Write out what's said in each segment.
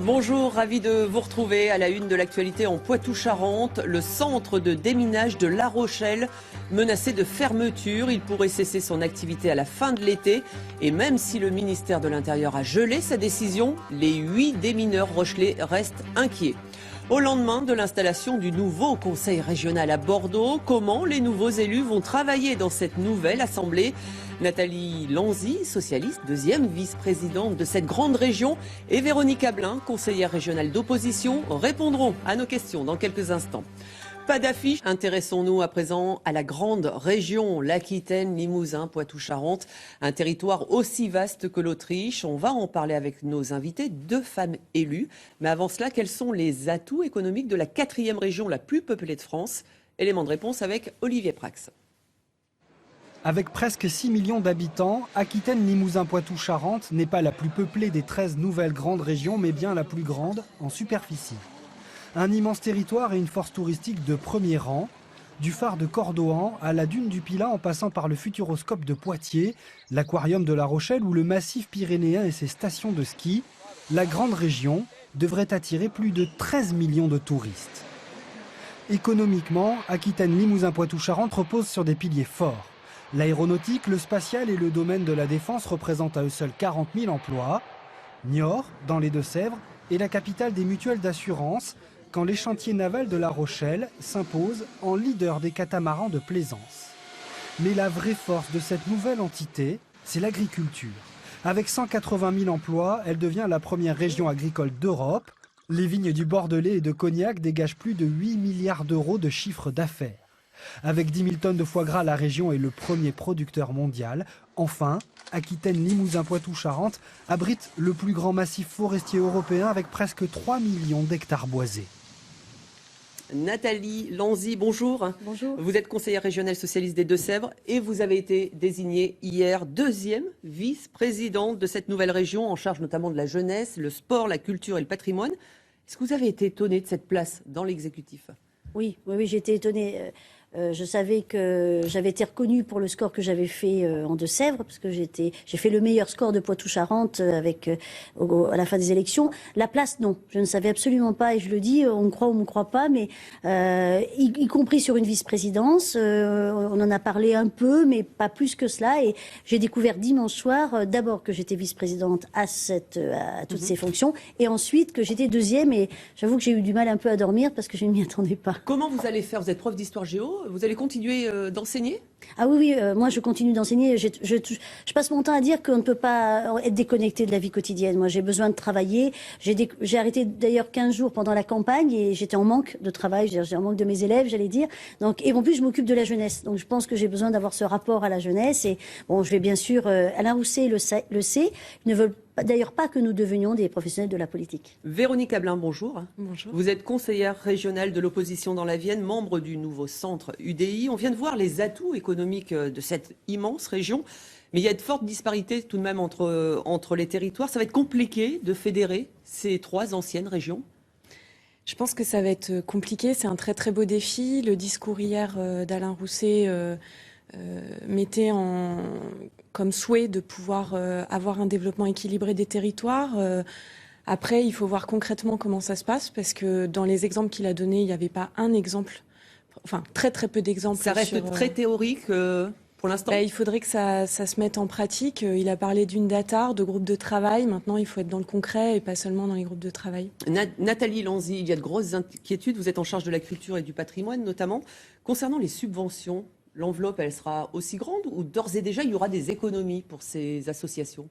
Bonjour, ravi de vous retrouver à la une de l'actualité en Poitou-Charentes. Le centre de déminage de La Rochelle menacé de fermeture. Il pourrait cesser son activité à la fin de l'été. Et même si le ministère de l'Intérieur a gelé sa décision, les 8 démineurs rochelais restent inquiets. Au lendemain de l'installation du nouveau conseil régional à Bordeaux, comment les nouveaux élus vont travailler dans cette nouvelle assemblée? Nathalie Lanzy, socialiste, deuxième vice-présidente de cette grande région, et Véronique Ablin, conseillère régionale d'opposition, répondront à nos questions dans quelques instants. Pas d'affiche, intéressons-nous à présent à la grande région, l'Aquitaine, Limousin, Poitou-Charentes, un territoire aussi vaste que l'Autriche. On va en parler avec nos invités, 2 femmes élues. Mais avant cela, quels sont les atouts économiques de la 4e région la plus peuplée de France? Élément de réponse avec Olivier Prax. Avec presque 6 millions d'habitants, Aquitaine, Limousin, Poitou-Charentes n'est pas la plus peuplée des 13 nouvelles grandes régions, mais bien la plus grande en superficie. Un immense territoire et une force touristique de premier rang, du phare de Cordoan à la dune du Pilat en passant par le Futuroscope de Poitiers, l'aquarium de La Rochelle ou le massif pyrénéen et ses stations de ski, la grande région devrait attirer plus de 13 millions de touristes. Économiquement, Aquitaine, Limousin, Poitou-Charentes reposent sur des piliers forts. L'aéronautique, le spatial et le domaine de la défense représentent à eux seuls 40 000 emplois. Niort, dans les Deux-Sèvres, est la capitale des mutuelles d'assurance, quand les chantiers navals de La Rochelle s'imposent en leader des catamarans de plaisance. Mais la vraie force de cette nouvelle entité, c'est l'agriculture. Avec 180 000 emplois, elle devient la première région agricole d'Europe. Les vignes du Bordelais et de Cognac dégagent plus de 8 milliards d'euros de chiffre d'affaires. Avec 10 000 tonnes de foie gras, la région est le premier producteur mondial. Enfin, Aquitaine, Limousin, Poitou-Charentes abrite le plus grand massif forestier européen avec presque 3 millions d'hectares boisés. Nathalie Lanzy, bonjour. Bonjour. Vous êtes conseillère régionale socialiste des Deux-Sèvres et vous avez été désignée hier 2e vice-présidente de cette nouvelle région en charge notamment de la jeunesse, le sport, la culture et le patrimoine. Est-ce que vous avez été étonnée de cette place dans l'exécutif ? Oui, j'ai été étonnée. Je savais que j'avais été reconnue pour le score que j'avais fait en Deux-Sèvres, parce que j'ai fait le meilleur score de Poitou-Charentes à la fin des élections. La place, non, je ne savais absolument pas, et je le dis, on me croit ou on ne me croit pas, mais y compris sur une vice-présidence, on en a parlé un peu, mais pas plus que cela. Et j'ai découvert dimanche soir, d'abord que j'étais vice-présidente à toutes ces fonctions, et ensuite que j'étais 2e, et j'avoue que j'ai eu du mal un peu à dormir parce que je ne m'y attendais pas. Comment vous allez faire? Vous êtes prof d'histoire géo, vous allez continuer d'enseigner? Ah oui, moi je continue d'enseigner. Je passe mon temps à dire qu'on ne peut pas être déconnecté de la vie quotidienne. Moi j'ai besoin de travailler. J'ai arrêté d'ailleurs 15 jours pendant la campagne et j'étais en manque de travail. J'ai en manque de mes élèves, j'allais dire. Et en plus je m'occupe de la jeunesse. Donc je pense que j'ai besoin d'avoir ce rapport à la jeunesse. Et bon, je vais bien sûr, Alain Rousset le sait, ils ne veulent d'ailleurs pas que nous devenions des professionnels de la politique. Véronique Ablin, bonjour. Bonjour. Vous êtes conseillère régionale de l'opposition dans la Vienne, membre du nouveau centre UDI. On vient de voir les atouts économiques de cette immense région, mais il y a de fortes disparités tout de même entre les territoires. Ça va être compliqué de fédérer ces 3 anciennes régions? Je pense que ça va être compliqué. C'est un très très beau défi. Le discours hier d'Alain Rousset mettait comme souhait de pouvoir avoir un développement équilibré des territoires. Après, il faut voir concrètement comment ça se passe, parce que dans les exemples qu'il a donnés, il n'y avait pas un exemple, enfin très très peu d'exemples. Ça reste très théorique pour l'instant. Il faudrait que ça se mette en pratique. Il a parlé d'une datar, de groupes de travail. Maintenant, il faut être dans le concret et pas seulement dans les groupes de travail. Nathalie Lanzy, il y a de grosses inquiétudes. Vous êtes en charge de la culture et du patrimoine notamment. Concernant les subventions, l'enveloppe, elle sera aussi grande ou d'ores et déjà, il y aura des économies pour ces associations?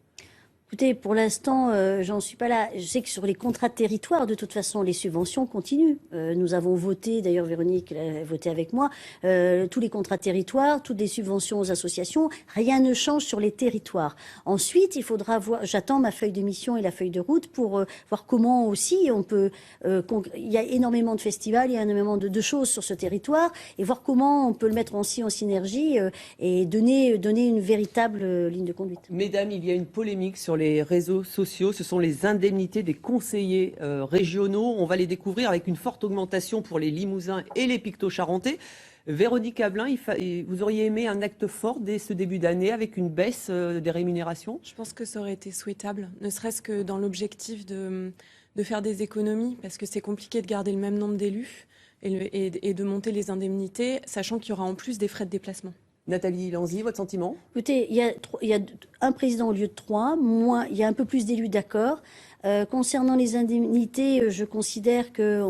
Écoutez, pour l'instant, j'en suis pas là. Je sais que sur les contrats de territoire, de toute façon, les subventions continuent. Nous avons voté, d'ailleurs Véronique a voté avec moi, tous les contrats de territoire, toutes les subventions aux associations. Rien ne change sur les territoires. Ensuite, il faudra voir, j'attends ma feuille de mission et la feuille de route pour voir comment aussi on peut... il y a énormément de festivals, il y a énormément de choses sur ce territoire, et voir comment on peut le mettre aussi en synergie et donner une véritable ligne de conduite. Mesdames, il y a une polémique sur les réseaux sociaux. Ce sont les indemnités des conseillers régionaux. On va les découvrir avec une forte augmentation pour les Limousins et les Picto-Charentais. Véronique Ablin, vous auriez aimé un acte fort dès ce début d'année avec une baisse des rémunérations? Je pense que ça aurait été souhaitable, ne serait-ce que dans l'objectif de de faire des économies parce que c'est compliqué de garder le même nombre d'élus et de monter les indemnités, sachant qu'il y aura en plus des frais de déplacement. Nathalie Lanzy, votre sentiment? Écoutez, il y a un président au lieu de 3, moins, il y a un peu plus d'élus, d'accord. Concernant les indemnités, je considère que,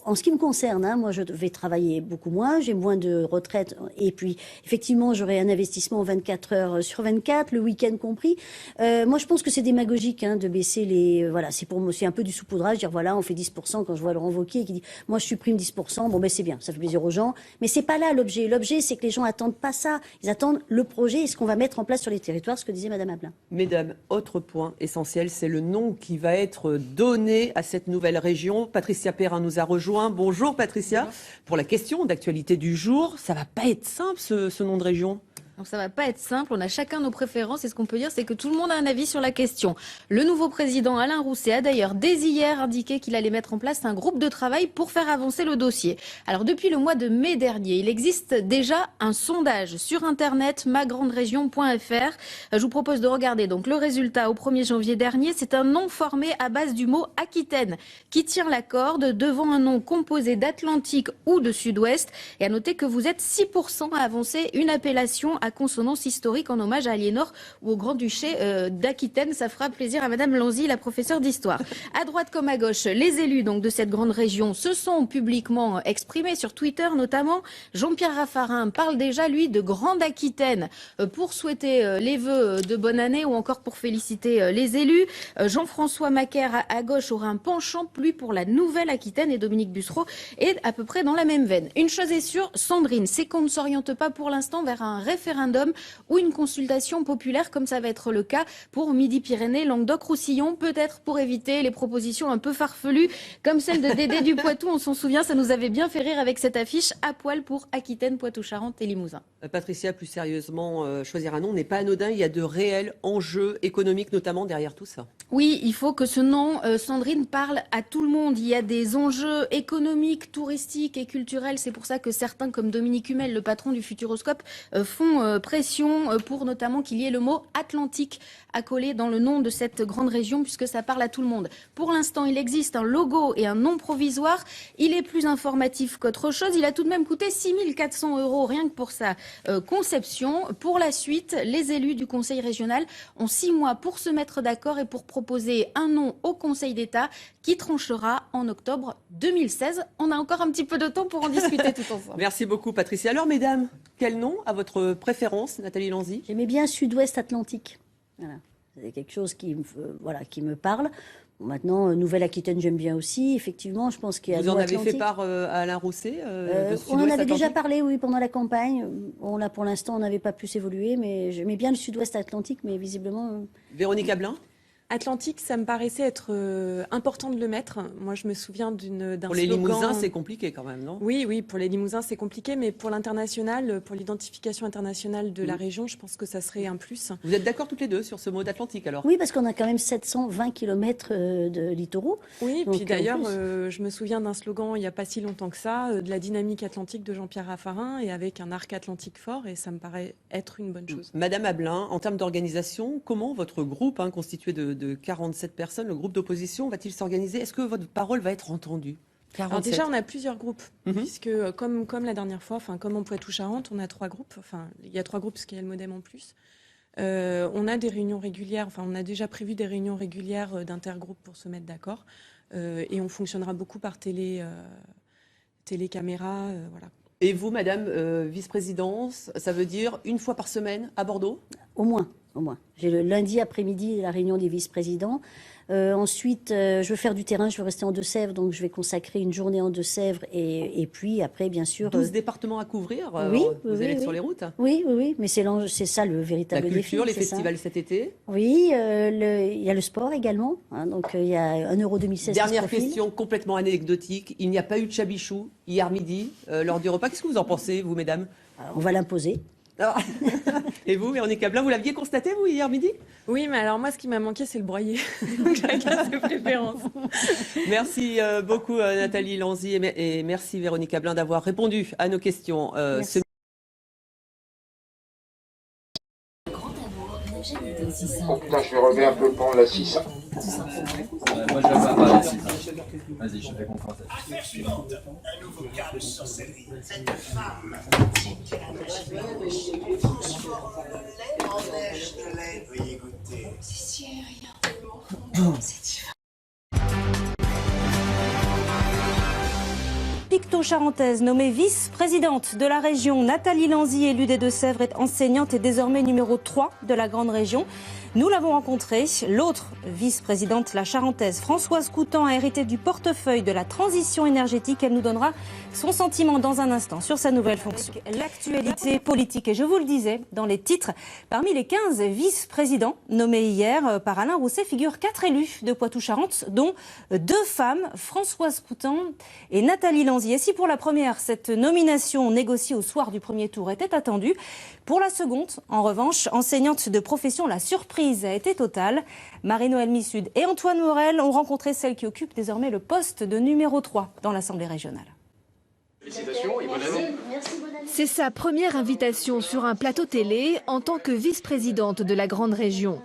en ce qui me concerne, hein, moi je vais travailler beaucoup moins, j'ai moins de retraite et puis effectivement j'aurai un investissement 24 heures sur 24, le week-end compris. Moi je pense que c'est démagogique de baisser les... voilà, c'est un peu du saupoudrage, dire voilà on fait 10% quand je vois Laurent Wauquiez qui dit moi je supprime 10%, bon ben c'est bien, ça fait plaisir aux gens, mais c'est pas là l'objet. L'objet c'est que les gens attendent pas ça, ils attendent le projet et ce qu'on va mettre en place sur les territoires, ce que disait Madame Ablin. Mesdames, autre point essentiel, c'est le nom qui va être donné à cette nouvelle région. Patricia Perrin nous a rejoint. Bonjour Patricia. Bonjour. Pour la question d'actualité du jour, ça va pas être simple ce nom de région. Donc ça va pas être simple, on a chacun nos préférences et ce qu'on peut dire c'est que tout le monde a un avis sur la question. Le nouveau président Alain Rousset a d'ailleurs dès hier indiqué qu'il allait mettre en place un groupe de travail pour faire avancer le dossier. Alors depuis le mois de mai dernier, il existe déjà un sondage sur internet magranderegion.fr. Je vous propose de regarder donc le résultat au 1er janvier dernier. C'est un nom formé à base du mot Aquitaine qui tient la corde devant un nom composé d'Atlantique ou de Sud-Ouest. Et à noter que vous êtes 6% à avancer une appellation à consonance historique en hommage à Aliénor ou au Grand-Duché d'Aquitaine. Ça fera plaisir à Madame Lanzy, la professeure d'histoire. À droite comme à gauche, les élus donc de cette grande région se sont publiquement exprimés sur Twitter notamment. Jean-Pierre Raffarin parle déjà, lui, de Grande Aquitaine pour souhaiter les vœux de bonne année ou encore pour féliciter les élus. Jean-François Macaire à gauche aura un penchant plus pour la Nouvelle-Aquitaine et Dominique Bussereau est à peu près dans la même veine. Une chose est sûre, Sandrine, c'est qu'on ne s'oriente pas pour l'instant vers un référendum ou une consultation populaire comme ça va être le cas pour Midi-Pyrénées, Languedoc-Roussillon, peut-être pour éviter les propositions un peu farfelues comme celle de Dédé du Poitou. On s'en souvient, ça nous avait bien fait rire avec cette affiche à poil pour Aquitaine, Poitou-Charentes et Limousin. Patricia, plus sérieusement, choisir un nom n'est pas anodin. Il y a de réels enjeux économiques notamment derrière tout ça. Oui, il faut que ce nom, Sandrine, parle à tout le monde. Il y a des enjeux économiques, touristiques et culturels. C'est pour ça que certains, comme Dominique Hummel, le patron du Futuroscope, font pression pour notamment qu'il y ait le mot Atlantique accolé dans le nom de cette grande région puisque ça parle à tout le monde. Pour l'instant, il existe un logo et un nom provisoire. Il est plus informatif qu'autre chose. Il a tout de même coûté 6 400 € rien que pour sa conception. Pour la suite, les élus du Conseil régional ont 6 mois pour se mettre d'accord et pour proposer un nom au Conseil d'État qui tranchera en octobre 2016. On a encore un petit peu de temps pour en discuter tout ensemble. Merci beaucoup Patricia. Alors mesdames, quel nom a votre préférence, Nathalie Lanzy? J'aimais bien Sud-Ouest Atlantique. Voilà. C'est quelque chose qui me parle. Bon, maintenant, Nouvelle-Aquitaine, j'aime bien aussi. Effectivement, je pense qu'il y a... Vous en avez fait part à Alain Rousset on en avait déjà parlé, oui, pendant la campagne. Bon, là, pour l'instant, on n'avait pas pu s'évoluer, mais j'aimais bien le Sud-Ouest Atlantique, mais visiblement... Véronique Ablin? Atlantique, ça me paraissait être important de le mettre. Moi, je me souviens d'un slogan... Pour les Limousins, c'est compliqué quand même, non? Oui, pour les Limousins, c'est compliqué, mais pour l'international, pour l'identification internationale de la région, je pense que ça serait un plus. Vous êtes d'accord toutes les deux sur ce mot d'Atlantique, alors? Oui, parce qu'on a quand même 720 km de littoraux. Oui, puis d'ailleurs, je me souviens d'un slogan il n'y a pas si longtemps que ça, de la dynamique atlantique de Jean-Pierre Raffarin, et avec un arc atlantique fort, et ça me paraît être une bonne chose. Madame Ablin, en termes d'organisation, comment votre groupe, constitué de 47 personnes, le groupe d'opposition, va-t-il s'organiser? Est-ce que votre parole va être entendue? 47. Alors déjà, on a plusieurs groupes, puisque comme la dernière fois, comme en Poitou-Charentes, on a 3 groupes. Enfin, il y a 3 groupes parce qu'il y a le MoDem en plus. On a des réunions régulières. Enfin, on a déjà prévu des réunions régulières d'intergroupes pour se mettre d'accord. Et on fonctionnera beaucoup par télécaméra, voilà. Et vous, Madame, vice-présidence, ça veut dire une fois par semaine à Bordeaux? Au moins. J'ai le lundi après-midi la réunion des vice-présidents. Ensuite, je veux faire du terrain, je veux rester en Deux-Sèvres, donc je vais consacrer une journée en Deux-Sèvres et puis après, bien sûr... 12 départements à couvrir, vous allez être sur les routes? Oui, mais c'est ça le véritable défi. La culture, les festivals cet été? Oui, il y a le sport également, donc il y a un Euro 2016. Dernière question complètement anecdotique, il n'y a pas eu de chabichou hier midi lors du repas. Qu'est-ce que vous en pensez, vous, mesdames? On va l'imposer. Et vous, Véronique Ablin, vous l'aviez constaté, vous, hier midi? Oui, mais alors moi, ce qui m'a manqué, c'est le broyer. Donc chacun ses préférences. Merci beaucoup, Nathalie Lanzy, et merci, Véronique Ablin, d'avoir répondu à nos questions. Oh putain, je vais relever un peu le pan, la 6. Moi je vais pas parler à 6. Vas-y, je te fais confiance. Un nouveau cap sur série. Cette femme, neige de lait, veuillez goûter. C'est rien. C'est divin. Picto-charentaise, nommée vice-présidente de la région, Nathalie Lanzy, élue des Deux-Sèvres, est enseignante et désormais numéro 3 de la grande région. Nous l'avons rencontrée. L'autre vice-présidente, la charentaise, Françoise Coutan, a hérité du portefeuille de la transition énergétique. Elle nous donnera son sentiment dans un instant sur sa nouvelle fonction. L'actualité politique, et je vous le disais dans les titres, parmi les 15 vice-présidents nommés hier par Alain Rousset figurent 4 élus de Poitou-Charentes, dont 2 femmes, Françoise Coutan et Nathalie Lanzy. Et si pour la première, cette nomination négociée au soir du premier tour était attendue, pour la seconde, en revanche, enseignante de profession, la surprise a été totale. Marie-Noëlle Missud et Antoine Morel ont rencontré celle qui occupe désormais le poste de numéro 3 dans l'Assemblée régionale. Félicitations et bonne année. C'est sa première invitation sur un plateau télé en tant que vice-présidente de la grande région.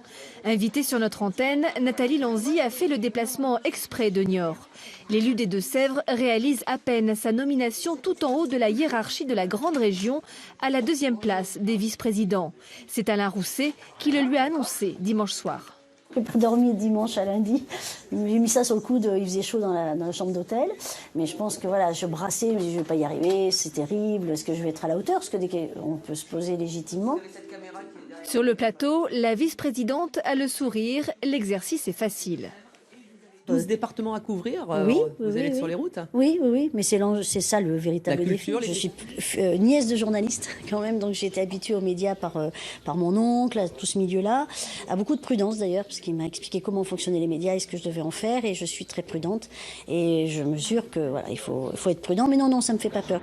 Invitée sur notre antenne, Nathalie Lanzy a fait le déplacement exprès de Niort. L'élu des Deux-Sèvres réalise à peine sa nomination tout en haut de la hiérarchie de la grande région, à la 2e place des vice-présidents. C'est Alain Rousset qui le lui a annoncé dimanche soir. J'ai pas dormi dimanche à lundi. J'ai mis ça sur le coude, il faisait chaud dans la chambre d'hôtel. Mais je pense que voilà, je brassais, je me dis je vais pas y arriver, c'est terrible, est-ce que je vais être à la hauteur? Parce que dès qu'on peut se poser légitimement. Sur le plateau, la vice-présidente a le sourire, l'exercice est facile. 12 départements à couvrir, oui, vous allez être sur les routes. Oui, mais c'est ça le véritable défi. Je suis nièce de journaliste quand même, donc j'ai été habituée aux médias par mon oncle, à tout ce milieu-là, à beaucoup de prudence d'ailleurs, parce qu'il m'a expliqué comment fonctionnaient les médias et ce que je devais en faire, et je suis très prudente. Et je mesure que voilà, il faut être prudent, mais non, ça me fait pas peur.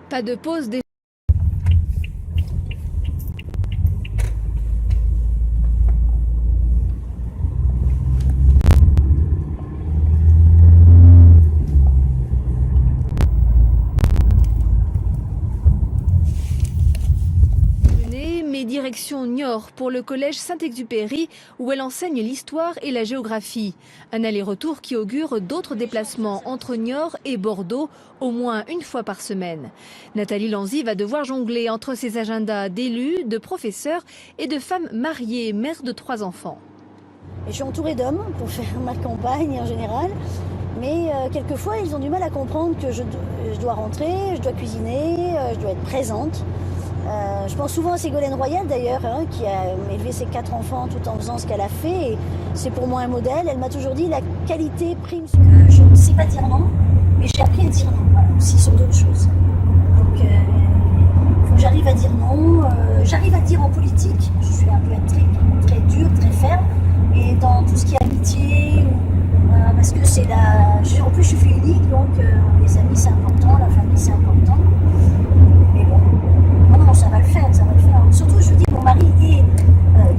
Pas de pause des... Direction Niort pour le collège Saint-Exupéry où elle enseigne l'histoire et la géographie. Un aller-retour qui augure d'autres déplacements entre Niort et Bordeaux au moins une fois par semaine. Nathalie Lanzy va devoir jongler entre ses agendas d'élus, de professeurs et de femmes mariées, mères de 3 enfants. Et je suis entourée d'hommes pour faire ma campagne en général, mais quelquefois ils ont du mal à comprendre que je dois rentrer, je dois cuisiner, je dois être présente. Je pense souvent à Ségolène Royal d'ailleurs, qui a élevé ses 4 enfants tout en faisant ce qu'elle a fait. Et c'est pour moi un modèle. Elle m'a toujours dit la qualité prime. Je ne sais pas dire non, mais j'ai appris à dire non aussi sur d'autres choses. Donc il faut que j'arrive à dire non. J'arrive à dire en politique. Je suis un peu très dure, très ferme. Et dans tout ce qui est amitié, parce que c'est en plus je suis fille unique, donc les amis c'est important, la famille c'est important. Mais bon. Non, ça va le faire. Surtout, je vous dis, mon mari hier,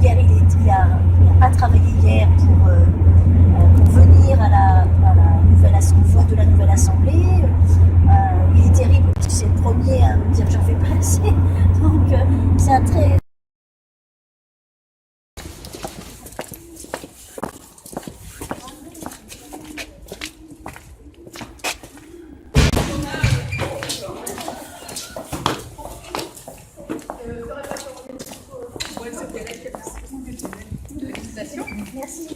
il a pas travaillé hier pour venir à la vote de la nouvelle assemblée. Il est terrible parce que c'est le premier à me dire que j'en fais pas assez. Donc, c'est un très... Merci.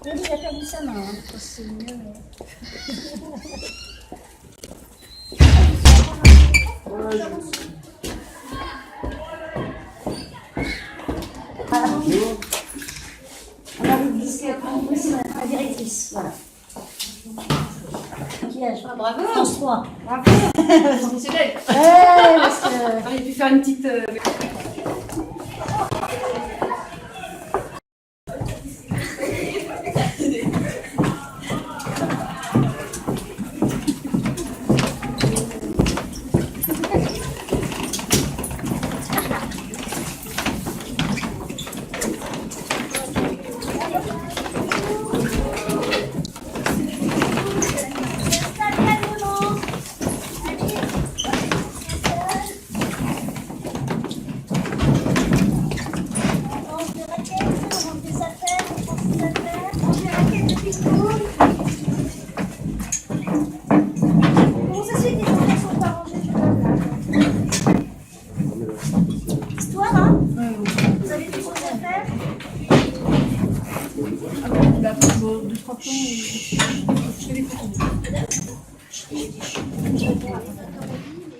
Il a perdu sa main, c'est mieux. Bonjour. On arrive discrètement, oui, c'est la directrice, voilà. Ah, bravo. France 3. Bravo. Professionnel. Parce que... On a pu faire une petite... Histoire, hein? Vous avez des choses à faire?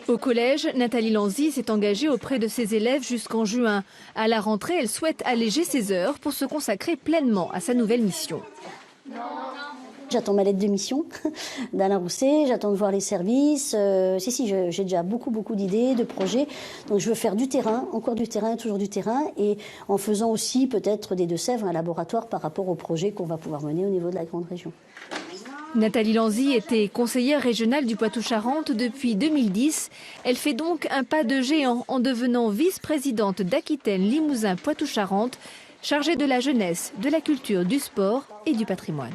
Au collège, Nathalie Lanzy s'est engagée auprès de ses élèves jusqu'en juin. À la rentrée, elle souhaite alléger ses heures pour se consacrer pleinement à sa nouvelle mission. J'attends ma lettre de mission d'Alain Rousset, j'attends de voir les services. J'ai déjà beaucoup d'idées, de projets. Donc je veux faire du terrain, encore du terrain, toujours du terrain. Et en faisant aussi peut-être des Deux-Sèvres un laboratoire par rapport aux projets qu'on va pouvoir mener au niveau de la grande région. Nathalie Lanzy était conseillère régionale du Poitou-Charentes depuis 2010. Elle fait donc un pas de géant en devenant vice-présidente d'Aquitaine Limousin Poitou-Charentes, chargée de la jeunesse, de la culture, du sport et du patrimoine.